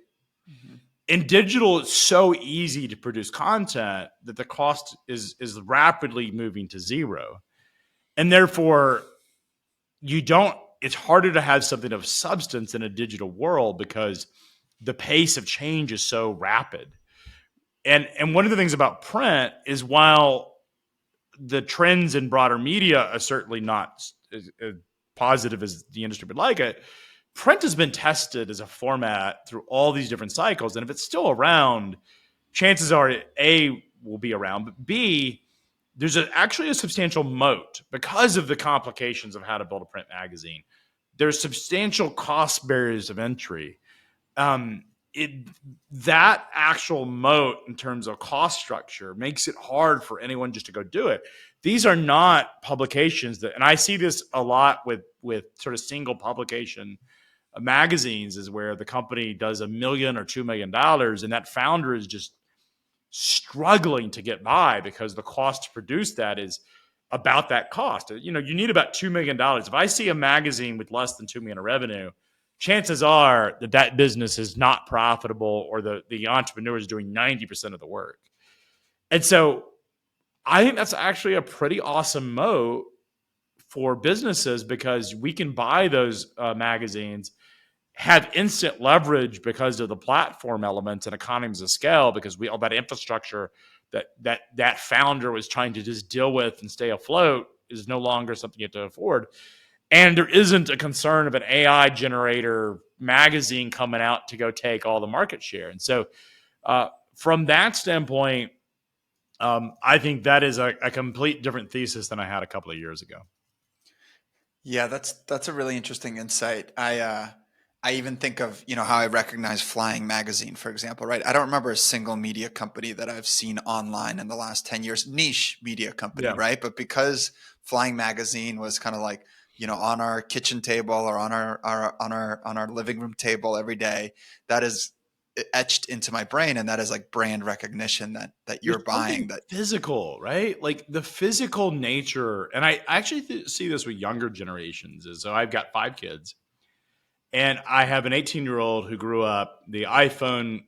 Mm-hmm. In digital, it's so easy to produce content that the cost is rapidly moving to zero. And therefore, it's harder to have something of substance in a digital world because the pace of change is so rapid. And one of the things about print is while the trends in broader media are certainly not as positive as the industry would like it, print has been tested as a format through all these different cycles. And if it's still around, chances are A, will be around, but B, there's actually a substantial moat because of the complications of how to build a print magazine. There's substantial cost barriers of entry. Um, it that actual moat in terms of cost structure makes it hard for anyone just to go do it. These are not publications that, and I see this a lot with sort of single publication magazines, is where the company does $1 million or $2 million, and that founder is just struggling to get by because the cost to produce that is about that cost. You need about $2 million. If I see a magazine with less than $2 million in revenue, chances are that business is not profitable, or the entrepreneur is doing 90% of the work. And so I think that's actually a pretty awesome moat for businesses, because we can buy those magazines, have instant leverage because of the platform elements and economies of scale, because all that infrastructure that founder was trying to just deal with and stay afloat is no longer something you have to afford. And there isn't a concern of an AI generator magazine coming out to go take all the market share. And so from that standpoint, I think that is a complete different thesis than I had a couple of years ago. Yeah, that's a really interesting insight. I even think of, how I recognize Flying Magazine, for example, right? I don't remember a single media company that I've seen online in the last 10 years, niche media company, Yeah. right? But because Flying Magazine was kind of like, on our kitchen table or on our living room table every day, that is etched into my brain, and that is like brand recognition that you're There's buying. something That physical, right? Like the physical nature. And I actually see this with younger generations. So I've got 5 kids, and I have an 18-year-old who grew up. The iPhone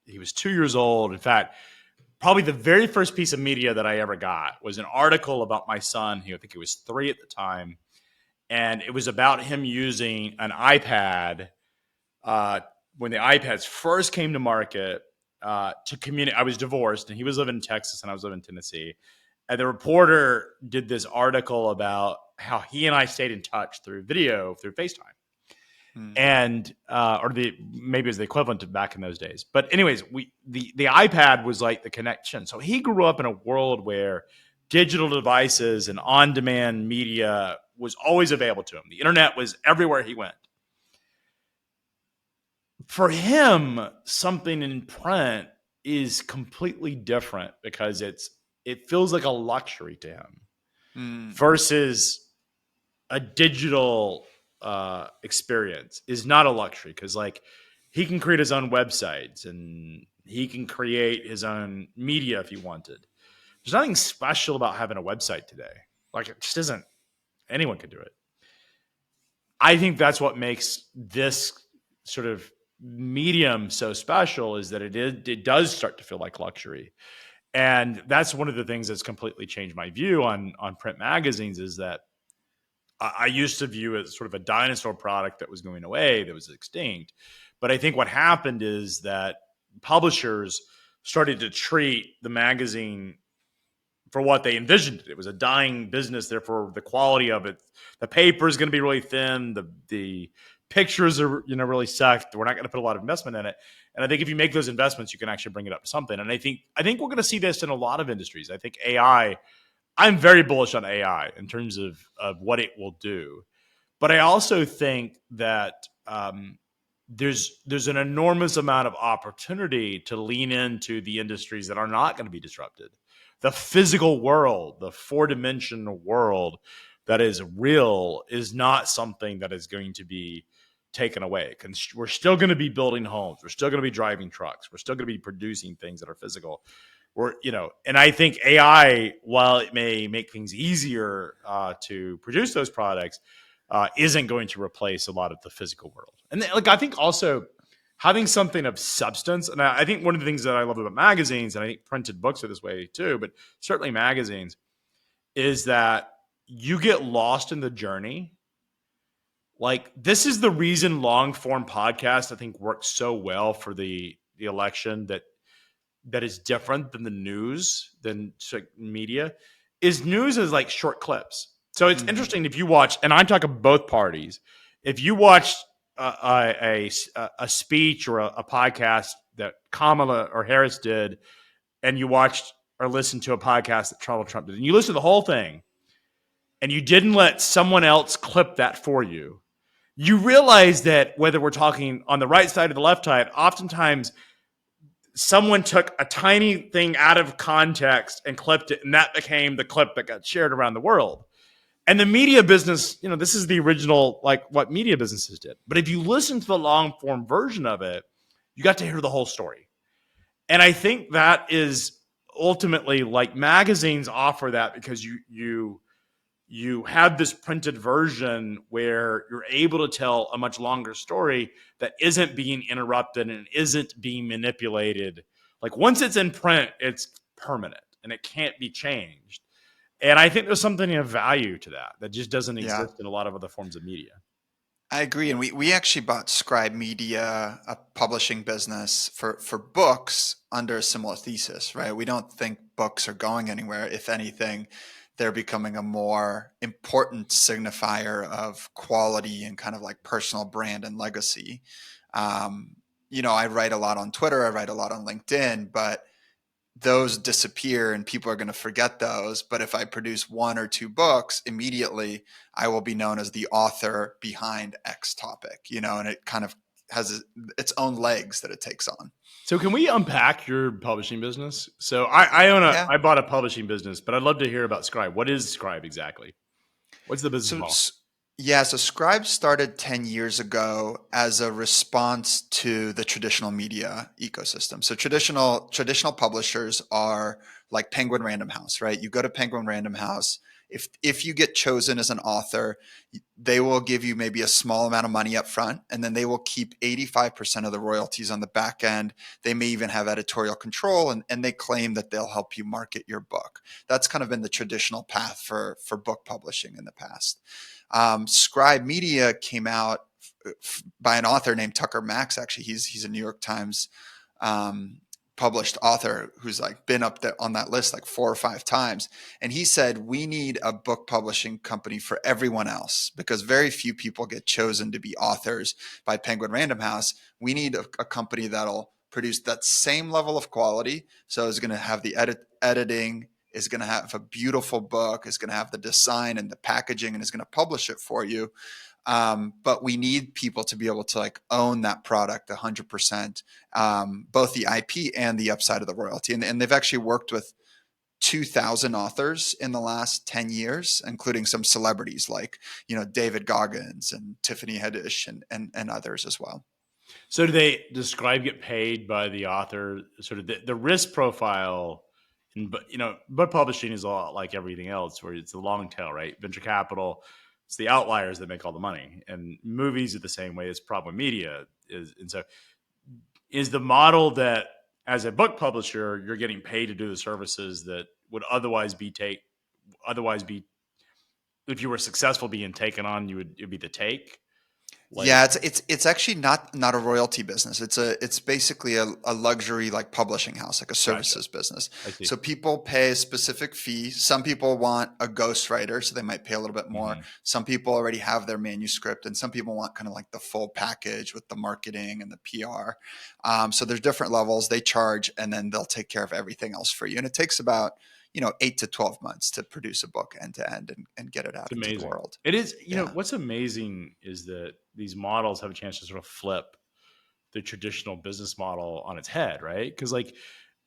he was 2 years old. In fact, probably the very first piece of media that I ever got was an article about my son. I think he was 3 at the time, and it was about him using an iPad when the iPads first came to market to communicate. I was divorced, and he was living in Texas, and I was living in Tennessee. And the reporter did this article about how he and I stayed in touch through video, through FaceTime. And maybe it was the equivalent to back in those days. But anyways, the iPad was like the connection. So he grew up in a world where digital devices and on-demand media was always available to him. The internet was everywhere he went. For him, something in print is completely different because it feels like a luxury to him versus a digital experience is not a luxury, because like he can create his own websites and he can create his own media if he wanted. There's nothing special about having a website today. Like, it just isn't. Anyone can do it. I think that's what makes this sort of medium so special, is that it does start to feel like luxury. And that's one of the things that's completely changed my view on print magazines, is that I used to view it as sort of a dinosaur product that was going away, that was extinct. But I think what happened is that publishers started to treat the magazine for what they envisioned. It was a dying business, therefore the quality of it, the paper is going to be really thin, the pictures are really sucked. We're not going to put a lot of investment in it. And I think if you make those investments, you can actually bring it up to something. And I think we're going to see this in a lot of industries. I think I'm very bullish on AI in terms of what it will do. But I also think that there's an enormous amount of opportunity to lean into the industries that are not going to be disrupted. The physical world, the 4-dimensional world that is real, is not something that is going to be taken away. We're still going to be building homes. We're still going to be driving trucks. We're still going to be producing things that are physical. And I think AI, while it may make things easier to produce those products, isn't going to replace a lot of the physical world. And I think also having something of substance, and I think one of the things that I love about magazines, and I think printed books are this way too, but certainly magazines, is that you get lost in the journey. Like, this is the reason long form podcast I think works so well for the election, that is different than the news, than media, is news is like short clips. So it's Mm-hmm. interesting if you watch, and I'm talking both parties. If you watch a speech or a podcast that Kamala or Harris did, and you watched or listened to a podcast that Donald Trump did, and you listen to the whole thing, and you didn't let someone else clip that for you, you realize that whether we're talking on the right side or the left side, oftentimes someone took a tiny thing out of context and clipped it, and that became the clip that got shared around the world. And the media business, this is the original, like what media businesses did. But if you listen to the long form version of it, you got to hear the whole story. And I think that is ultimately, like, magazines offer that, because you have this printed version where you're able to tell a much longer story that isn't being interrupted and isn't being manipulated. Like, once it's in print, it's permanent and it can't be changed. And I think there's something of value to that just doesn't Yeah. exist in a lot of other forms of media. I agree, and we actually bought Scribe Media, a publishing business for books under a similar thesis, right? We don't think books are going anywhere. If anything, they're becoming a more important signifier of quality and kind of like personal brand and legacy. I write a lot on Twitter, I write a lot on LinkedIn, but those disappear and people are going to forget those. But if I produce one or two books, immediately I will be known as the author behind X topic, and it kind of has its own legs that it takes on. So can we unpack your publishing business? So I Yeah. bought a publishing business, but I'd love to hear about Scribe. What is Scribe exactly? What's the business So, model? so Scribe started 10 years ago as a response to the traditional media ecosystem. So traditional publishers are like Penguin Random House, right? You go to Penguin Random House. If you get chosen as an author, they will give you maybe a small amount of money up front, and then they will keep 85% of the royalties on the back end. They may even have editorial control, and they claim that they'll help you market your book. That's kind of been the traditional path for book publishing in the past. Scribe Media came out by an author named Tucker Max. Actually, he's a New York Times published author who's like been up there on that list like 4 or 5 times. And he said, we need a book publishing company for everyone else, because very few people get chosen to be authors by Penguin Random House. We need a company that'll produce that same level of quality. So it's going to have the editing, is going to have a beautiful book, is going to have the design and the packaging, and is going to publish it for you. But we need people to be able to like own that product 100%, both the IP and the upside of the royalty. And they've actually worked with 2,000 authors in the last 10 years, including some celebrities like, David Goggins and Tiffany Haddish and others as well. So does Scribe get paid by the author? Sort of the risk profile, but book publishing is a lot like everything else, where it's the long tail, right? Venture capital, it's the outliers that make all the money, and movies are the same way as probably media is. And so, is the model that as a book publisher, you're getting paid to do the services that would otherwise be if you were successful being taken on, it'd be the take. Like, Yeah, it's actually not a royalty business. It's basically a luxury like publishing house, like a gotcha, services business. I see. So people pay a specific fee. Some people want a ghostwriter, so they might pay a little bit more. Mm-hmm. Some people already have their manuscript, and some people want kind of like the full package with the marketing and the PR. So there's different levels. They charge, and then they'll take care of everything else for you. And it takes about 8 to 12 months to produce a book end to end and get it out It's into the amazing. world. It is. Yeah. What's amazing is that these models have a chance to sort of flip the traditional business model on its head, right? Because, like,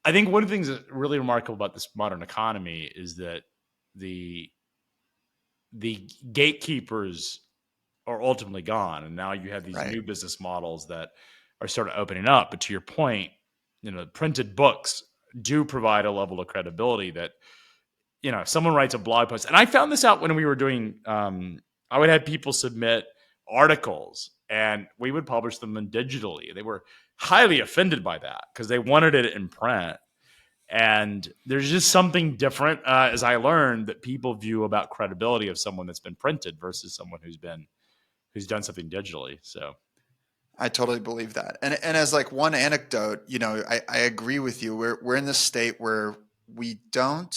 I think one of the things that's really remarkable about this modern economy is that the the gatekeepers are ultimately gone, and now you have these Right. new business models that are sort of opening up. But to your point, printed books do provide a level of credibility that someone writes a blog post. And I found this out when we were doing, I would have people submit articles and we would publish them digitally. They were highly offended by that because they wanted it in print. And there's just something different, as I learned, that people view about credibility of someone that's been printed versus someone who's done something digitally. So I totally believe that. And as like one anecdote, I agree with you. We're in this state where we don't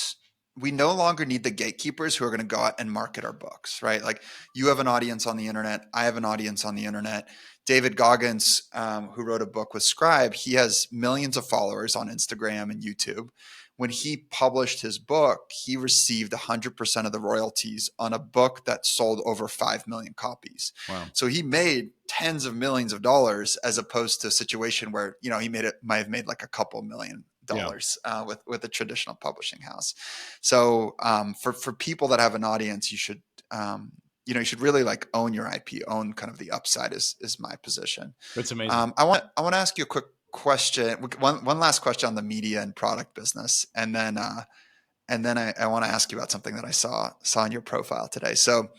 we no longer need the gatekeepers who are going to go out and market our books, right? Like you have an audience on the internet, I have an audience on the internet. David Goggins, who wrote a book with Scribe, he has millions of followers on Instagram and YouTube. When he published his book, he received 100% of the royalties on a book that sold over 5 million copies. wow. So he made tens of millions of dollars as opposed to a situation where, might have made like a couple $1 million with a traditional publishing house. So for people that have an audience, you should, you should really like own your IP, own kind of the upside is my position. It's amazing. I want to ask you a quick question. One last question on the media and product business. And then I want to ask you about something that I saw in your profile today. So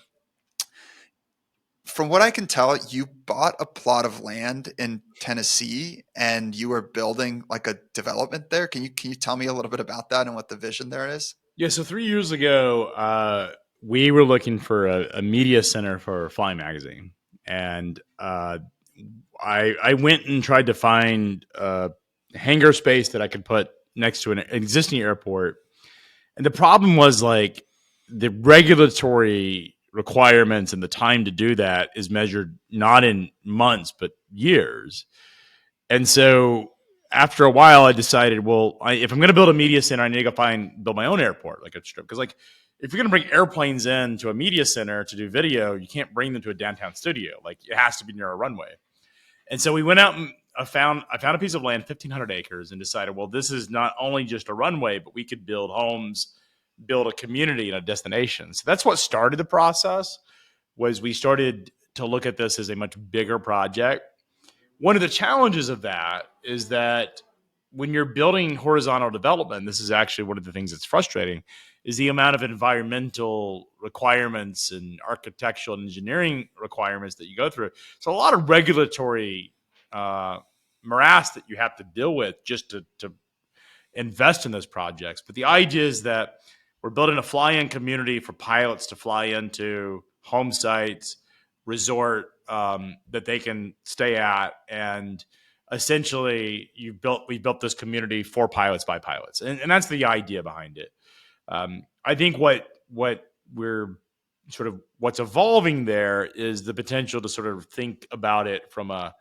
from what I can tell, you bought a plot of land in Tennessee and you were building like a development there. Can you tell me a little bit about that and what the vision there is? Yeah. So 3 years ago, we were looking for a media center for Fly Magazine, and I went and tried to find a hangar space that I could put next to an existing airport. And the problem was like the regulatory requirements and the time to do that is measured not in months, but years. And so after a while, I decided, well, if I'm going to build a media center, I need to go build my own airport, like a strip. Because like if you're going to bring airplanes in to a media center to do video, you can't bring them to a downtown studio. Like it has to be near a runway. And so we went out and I found a piece of land, 1,500 acres, and decided, well, this is not only just a runway, but we could build homes, build a community and a destination. So that's what started the process. Was we started to look at this as a much bigger project. One of the challenges of that is that when you're building horizontal development, this is actually one of the things that's frustrating, is the amount of environmental requirements and architectural and engineering requirements that you go through. So a lot of regulatory morass that you have to deal with just to invest in those projects. But the idea is that we're building a fly-in community for pilots to fly into, home sites, resort that they can stay at, and essentially we built this community for pilots by pilots, and that's the idea behind it. I think what we're sort of what's evolving there is the potential to sort of think about it from a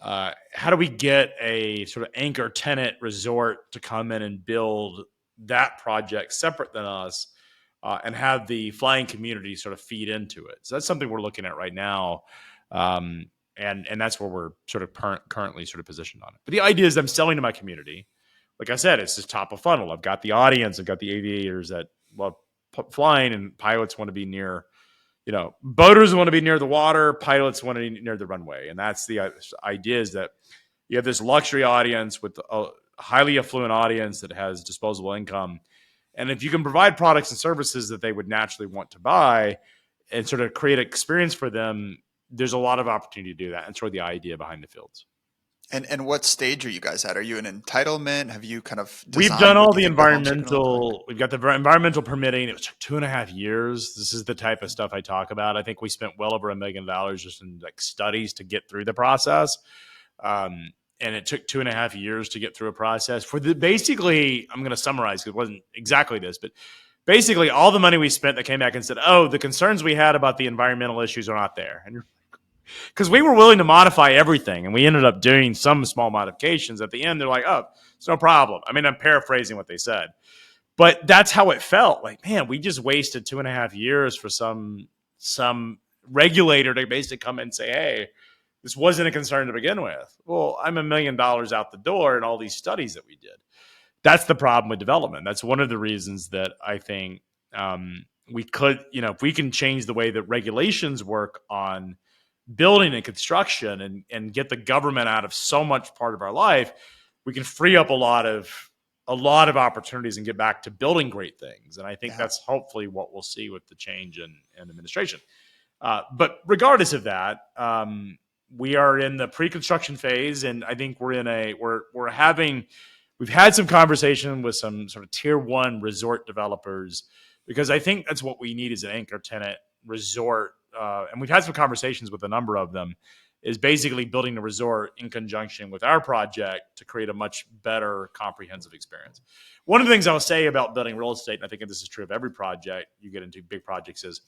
how do we get a sort of anchor tenant resort to come in and build that project separate than us, and have the flying community sort of feed into it. So that's something we're looking at right now. And that's where we're sort of currently sort of positioned on it. But the idea is I'm selling to my community. Like I said, it's just top of funnel. I've got the audience. I've got the aviators that love flying, and pilots want to be near, boaters want to be near the water. Pilots want to be near the runway. And that's the idea, is that you have this luxury audience with a highly affluent audience that has disposable income. And if you can provide products and services that they would naturally want to buy and sort of create an experience for them, there's a lot of opportunity to do that. And sort of the idea behind the fields. And what stage are you guys at? Are you in entitlement? Have you kind of We've done designed all what you the think the homes are going to look like? we've got the environmental permitting. It was 2.5 years. This is the type of stuff I talk about. I think we spent well over $1 million just in like studies to get through the process. And it took 2.5 years to get through a process basically, I'm going to summarize because it wasn't exactly this, but basically all the money we spent that came back and said, oh, the concerns we had about the environmental issues are not there. And because we were willing to modify everything, and we ended up doing some small modifications. At the end, they're like, oh, it's no problem. I mean, I'm paraphrasing what they said, but that's how it felt. Like, man, we just wasted 2.5 years for some regulator to basically come and say, hey, this wasn't a concern to begin with. Well, I'm $1 million out the door in all these studies that we did. That's the problem with development. That's one of the reasons that I think we could, if we can change the way that regulations work on building and construction and get the government out of so much part of our life, we can free up a lot of opportunities and get back to building great things. And I think that's hopefully what we'll see with the change in administration. But regardless of that, we are in the pre-construction phase, and I think we're having we've had some conversation with some sort of tier one resort developers, because I think that's what we need as an anchor tenant resort. And we've had some conversations with a number of them, is basically building a resort in conjunction with our project to create a much better comprehensive experience. One of the things I'll say about building real estate, and I think this is true of every project you get into, big projects, is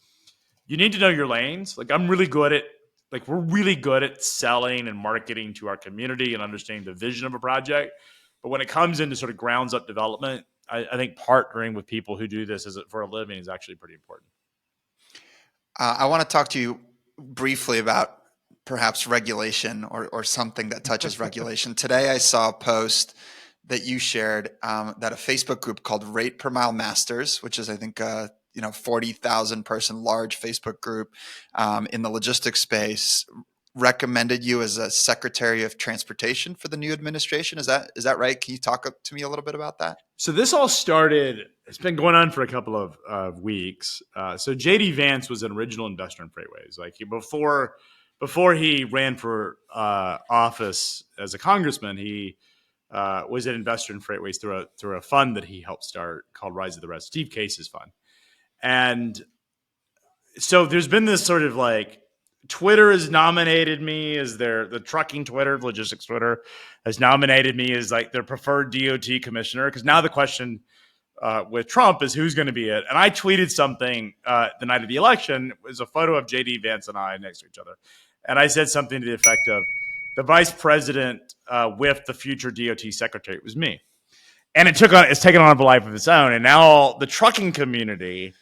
you need to know your lanes. Like we're really good at selling and marketing to our community and understanding the vision of a project. But when it comes into sort of grounds up development, I think partnering with people who do this for a living is actually pretty important. I want to talk to you briefly about perhaps regulation or something that touches regulation. Today, I saw a post that you shared that a Facebook group called Rate Per Mile Masters, which is, I think, 40,000 person large Facebook group in the logistics space, recommended you as a Secretary of Transportation for the new administration. Is that right? Can you talk to me a little bit about that? So this all started, it's been going on for a couple of weeks. So JD Vance was an original investor in Freightways. Like before he ran for office as a congressman, he was an investor in Freightways through a fund that he helped start called Rise of the Rest, Steve Case's fund. And so there's been this sort of like, Twitter has nominated me as the trucking Twitter, logistics Twitter has nominated me as like their preferred DOT commissioner. Because now the question with Trump is who's going to be it. And I tweeted something the night of the election. It was a photo of JD Vance and I next to each other. And I said something to the effect of, the vice president with the future DOT secretary, it was me. And it's taken on a life of its own. And now the trucking community,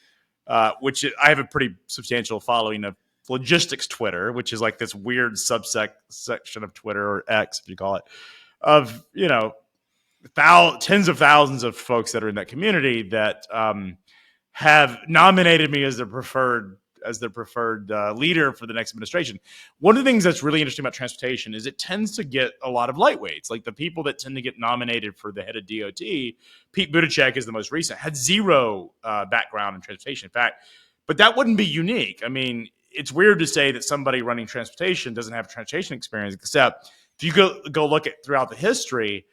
which I have a pretty substantial following of logistics Twitter, which is like this weird section of Twitter, or X, if you call it, of, tens of thousands of folks that are in that community that have nominated me as their preferred leader for the next administration. One of the things that's really interesting about transportation is it tends to get a lot of lightweights. Like the people that tend to get nominated for the head of DOT, Pete Buttigieg is the most recent, had zero background in transportation. In fact, but that wouldn't be unique. I mean, it's weird to say that somebody running transportation doesn't have transportation experience, except if you go look at throughout the history,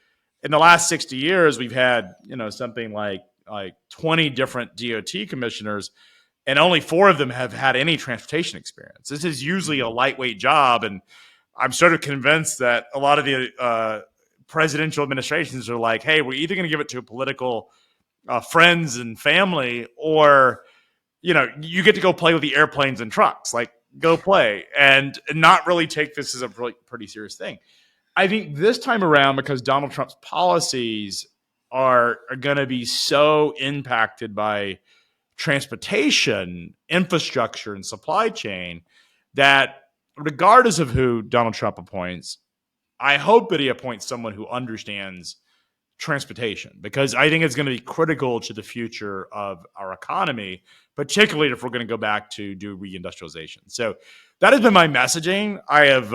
in the last 60 years, we've had, something like 20 different DOT commissioners, and only 4 of them have had any transportation experience. This is usually a lightweight job, and I'm sort of convinced that a lot of the presidential administrations are like, hey, we're either going to give it to political friends and family, or you get to go play with the airplanes and trucks. Like, go play and not really take this as a really pretty serious thing. I think this time around, because Donald Trump's policies are going to be so impacted by transportation, infrastructure, and supply chain, that regardless of who Donald Trump appoints, I hope that he appoints someone who understands transportation, because I think it's going to be critical to the future of our economy, particularly if we're going to go back to do reindustrialization. So that has been my messaging. I have,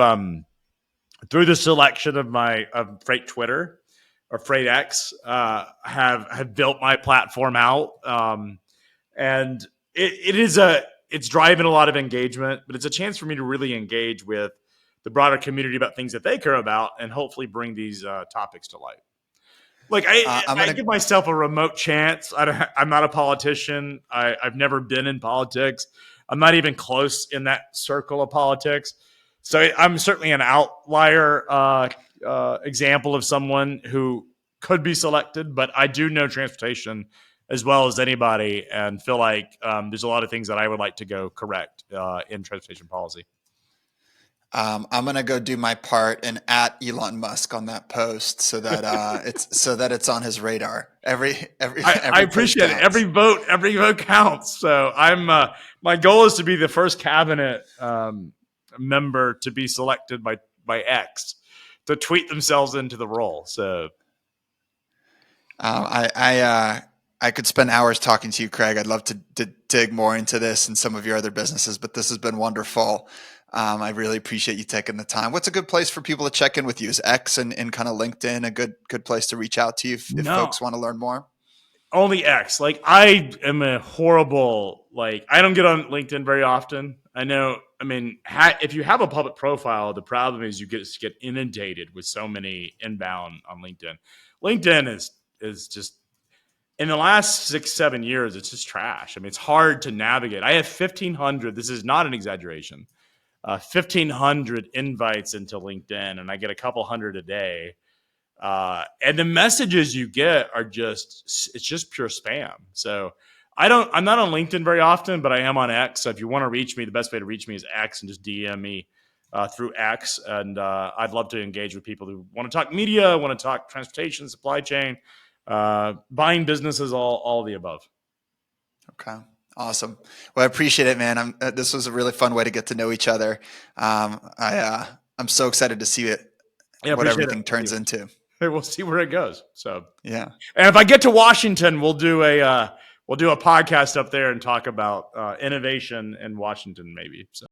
through the selection of Freight Twitter or Freight X, have built my platform out, and it's driving a lot of engagement, but it's a chance for me to really engage with the broader community about things that they care about, and hopefully bring these topics to light. Like I give myself a remote chance. I'm not a politician. I've never been in politics. I'm not even close in that circle of politics. So I'm certainly an outlier example of someone who could be selected, but I do know transportation as well as anybody, and feel like there's a lot of things that I would like to go correct in transportation policy. I'm gonna go do my part and at Elon Musk on that post so that it's on his radar. I appreciate it. Every vote counts. So my goal is to be the first cabinet member to be selected by X to tweet themselves into the role. So I could spend hours talking to you, Craig. I'd love to dig more into this and some of your other businesses, but this has been wonderful. I really appreciate you taking the time. What's a good place for people to check in with you? Is X and kind of LinkedIn a good place to reach out to you if folks want to learn more? Only X. Like, I am a horrible, I don't get on LinkedIn very often. I know. I mean, if you have a public profile, the problem is you get inundated with so many inbound on LinkedIn. LinkedIn is just, in the last 6-7 years, it's just trash. I mean, it's hard to navigate. I have 1,500. This is not an exaggeration. 1,500 invites into LinkedIn, and I get a couple hundred a day. And the messages you get are it's just pure spam. So I'm not on LinkedIn very often, but I am on X. So if you want to reach me, the best way to reach me is X, and just DM me through X. And I'd love to engage with people who want to talk media, want to talk transportation, supply chain, buying businesses, all of the above. Okay. Awesome. Well, I appreciate it, man. This was a really fun way to get to know each other. I'm so excited to see what everything turns into. We'll see where it goes. So yeah. And if I get to Washington, we'll do a podcast up there and talk about innovation in Washington, maybe. So.